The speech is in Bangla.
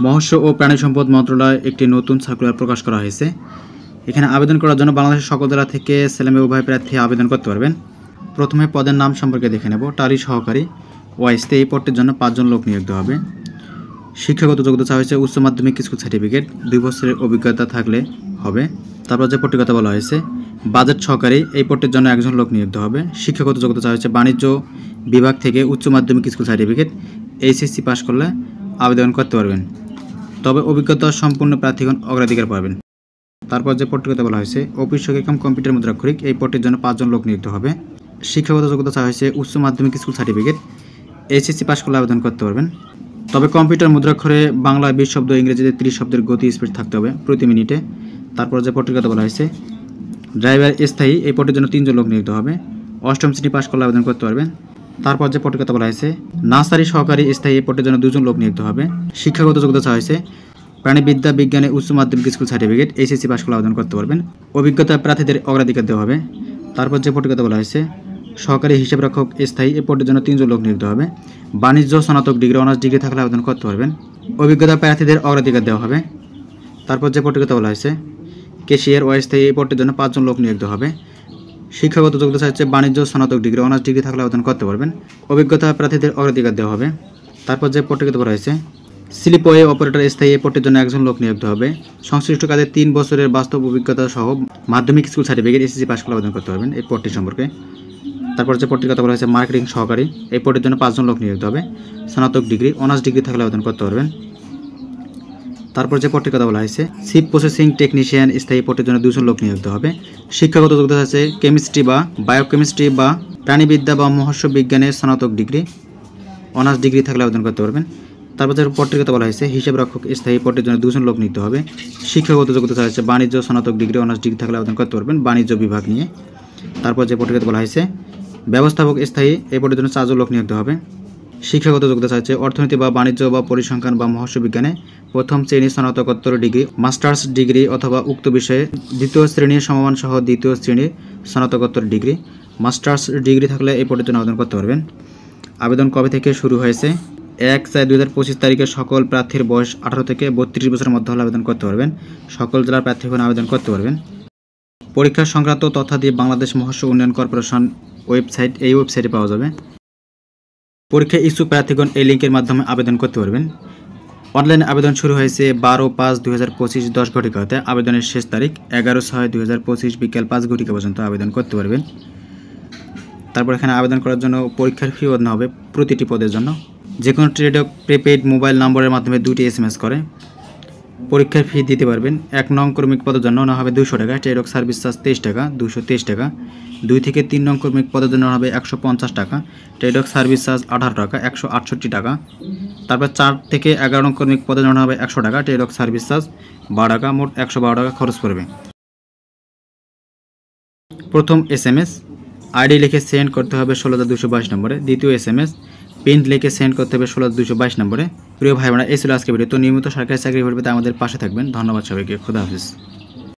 মৎস্য ও প্রাণী সম্পদ মন্ত্রণালয় একটি নতুন সার্কুলার প্রকাশ করা হয়েছে। এখানে আবেদন করার জন্য বাংলাদেশের সকল জেলা থেকে ছেলেমেয়ে উভয় প্রার্থী আবেদন করতে পারবেন। প্রথমে পদের নাম সম্পর্কে দেখে নেব। টালি সহকারী ওয়াইসতে এই পদটির জন্য 5 জন লোক নিয়োগ দেওয়া হবে। শিক্ষাগত যোগ্যতা চাওয়া হয়েছে উচ্চ মাধ্যমিক স্কুল সার্টিফিকেট, 2 বছরের অভিজ্ঞতা থাকলে হবে। তারপর যে পদটির কথা বলা হয়েছে বাজেট সহকারী, এই পদটির জন্য 1 জন লোক নিয়োগ দেওয়া হবে। শিক্ষাগত যোগ্যতা চাওয়া হয়েছে বাণিজ্য বিভাগ থেকে উচ্চ মাধ্যমিক স্কুল সার্টিফিকেট, এইচএসসি পাস করলে আবেদন করতে পারবেন, তবে অভিজ্ঞতা সম্পূর্ণ প্রার্থীগণ অগ্রাধিকার পাবেন। তারপর যে পদটির কথা বলা হয়েছে অফিস সহকারী কাম কম্পিউটার মুদ্রাক্ষরিক, এই পদটির জন্য 5 জন লোক নিয়োগ দেওয়া হবে। শিক্ষাগত যোগ্যতা চাওয়া হয়েছে উচ্চ মাধ্যমিক স্কুল সার্টিফিকেট, এইচএসসি পাস করলে আবেদন করতে পারবেন, তবে কম্পিউটার মুদ্রাক্ষরে বাংলায় 20 শব্দ, ইংরেজিতে 30 শব্দের গতি স্পিড থাকতে হবে প্রতি মিনিটে। তারপর যে পদটির কথা বলা হয়েছে ড্রাইভার স্থায়ী, এই পদের জন্য 3 জন লোক নিয়োগ দেওয়া হবে। 8ম শ্রেণী পাস করলে আবেদন করতে পারবেন। তারপর যে পদের কথা বলা হয়েছে নার্সারি সহকারী স্থায়ী, এই পদের জন্য 2 জন লোক নিয়োগ দেওয়া হবে। শিক্ষাগত যোগ্যতা চাওয়া হয়েছে প্রাণীবিদ্যা বিজ্ঞানে উচ্চ মাধ্যমিক স্কুল সার্টিফিকেট, এইচএসসি পাস করলে আবেদন করতে পারবেন, অভিজ্ঞতা প্রার্থীদের অগ্রাধিকার দেওয়া হবে। তারপর যে পদের কথা বলা হয়েছে সহকারী হিসাবরক্ষক স্থায়ী, এই পদের জন্য 3 জন লোক নিয়োগ দেওয়া হবে। বাণিজ্য স্নাতক ডিগ্রি, অনার্স ডিগ্রি থাকলে আবেদন করতে পারবেন, অভিজ্ঞতা প্রার্থীদের অগ্রাধিকার দেওয়া হবে। তারপর যে পদের কথা বলা হয়েছে ক্যাশিয়ার অস্থায়ী, এই পদের জন্য 5 জন লোক নিয়োগ দেওয়া হবে। শিক্ষাগত যোগ্যতা হচ্ছে বাণিজ্য স্নাতক ডিগ্রি, অনার্স ডিগ্রি থাকলে আবেদন করতে পারবেন, অভিজ্ঞতা প্রার্থীদের অগ্রাধিকার দেওয়া হবে। তারপর যে পদের কথা বলা হয়েছে স্লিপওয়ে অপারেটর স্থায়ী, এই পদের জন্য 1 জন লোক নিয়োগ দেওয়া হবে। সংশ্লিষ্ট কাজে 3 বছরের বাস্তব অভিজ্ঞতা সহ মাধ্যমিক স্কুল সার্টিফিকেট, এসএসসি পাস করলে আবেদন করতে পারবেন এই পদটি সম্পর্কে। তারপর যে পদটির কথা বলা হয়েছে মার্কেটিং সহকারী, এই পদের জন্য 5 জন লোক নিয়োগ দেওয়া হবে। স্নাতক ডিগ্রি, অনার্স ডিগ্রি থাকলে আবেদন করতে পারবেন। তারপর যে পদটির কথা বলা হয়েছে শিপ প্রসেসিং টেকনিশিয়ান স্থায়ী, পদের জন্য 2 জন লোক নিয়োগ দেওয়া হবে। শিক্ষাগত যোগ্যতা আছে কেমিস্ট্রি বা বায়োকেমিস্ট্রি বা প্রাণীবিদ্যা বা মৎস্য বিজ্ঞানের স্নাতক ডিগ্রি, অনার্স ডিগ্রি থাকলে আবেদন করতে পারবেন। তারপর যে পদটির কথা বলা হয়েছে হিসাব রক্ষক স্থায়ী, পদের জন্য 2 জন লোক নিতে হবে। শিক্ষাগত যোগ্যতা আছে বাণিজ্য স্নাতক ডিগ্রি, অনার্স ডিগ্রি থাকলে আবেদন করতে পারবেন বাণিজ্য বিভাগ নিয়ে। তারপর যে পদটির কথা বলা হয়েছে ব্যবস্থাপক স্থায়ী, এই পদের জন্য 4 জন লোক নিয়োগ দেওয়া হবে। শিক্ষাগত যোগ্যতা আছে অর্থনীতি বা বাণিজ্য বা পরিসংখ্যান বা মৎস্য বিজ্ঞানে 1ম শ্রেণী স্নাতকোত্তর ডিগ্রি, মাস্টার্স ডিগ্রি অথবা উক্ত বিষয়ে 2য় শ্রেণীর সমমান সহ 2য় শ্রেণীর স্নাতকোত্তর ডিগ্রি, মাস্টার্স ডিগ্রি থাকলে এই পদের জন্য আবেদন করতে পারবেন। আবেদন কবে থেকে শুরু হয়েছে 1/4/2025 তারিখে সকল প্রার্থীর বয়স 18 থেকে 32 বছরের মধ্যে হলে আবেদন করতে পারবেন। সকল জেলার প্রার্থীগণ আবেদন করতে পারবেন। পরীক্ষা সংক্রান্ত তথ্যাদি বাংলাদেশ মৎস্য উন্নয়ন কর্পোরেশন ওয়েবসাইট, এই ওয়েবসাইটে পাওয়া যাবে। পরীক্ষা ইচ্ছুক প্রার্থীগণ এই লিঙ্কের মাধ্যমে আবেদন করতে পারবেন। অনলাইনে আবেদন শুরু হয়েছে 12/5/2025 10 ঘটিকাতে। আবেদনের শেষ তারিখ 11/6/2025 বিকেল 5 ঘটিকা পর্যন্ত আবেদন করতে পারবেন। তারপর এখানে আবেদন করার জন্য পরীক্ষার ফি নেওয়া হবে প্রতিটি পদের জন্য। যে কোনো ট্রেডক প্রিপেইড মোবাইল নম্বরের মাধ্যমে 2টি SMS করে পরীক্ষার ফি দিতে পারবেন। 1 নং কর্মিক পদের জন্য নেওয়া হবে 200 টাকা, ট্রেডক সার্ভিস চার্জ 23 টাকা 223 টাকা। 2 থেকে 3 নং কর্মিক পদের জন্য হবে 150 টাকা, ট্রেডক সার্ভিস চার্জ 18 টাকা 168 টাকা। তারপর 4 থেকে 11 নং কর্মিক পদের জন্য হবে 100 টাকা, ট্রেডক সার্ভিস চার্জ 12 টাকা, মোট 112 টাকা খরচ পড়বে। প্রথম SMS আইডি লিখে সেন্ড করতে হবে 16222 নম্বরে। দ্বিতীয় SMS পিন লিখে সেন্ড করতে হবে 16222 নম্বরে। প্রিয় ভাই বোনেরা, এই ছিল আজকের ভিডিও। তো নিয়মিত সরকারি চাকরি পেতে আমাদের পাশে থাকবেন। ধন্যবাদ সবাইকে। খোদা হাফেজ।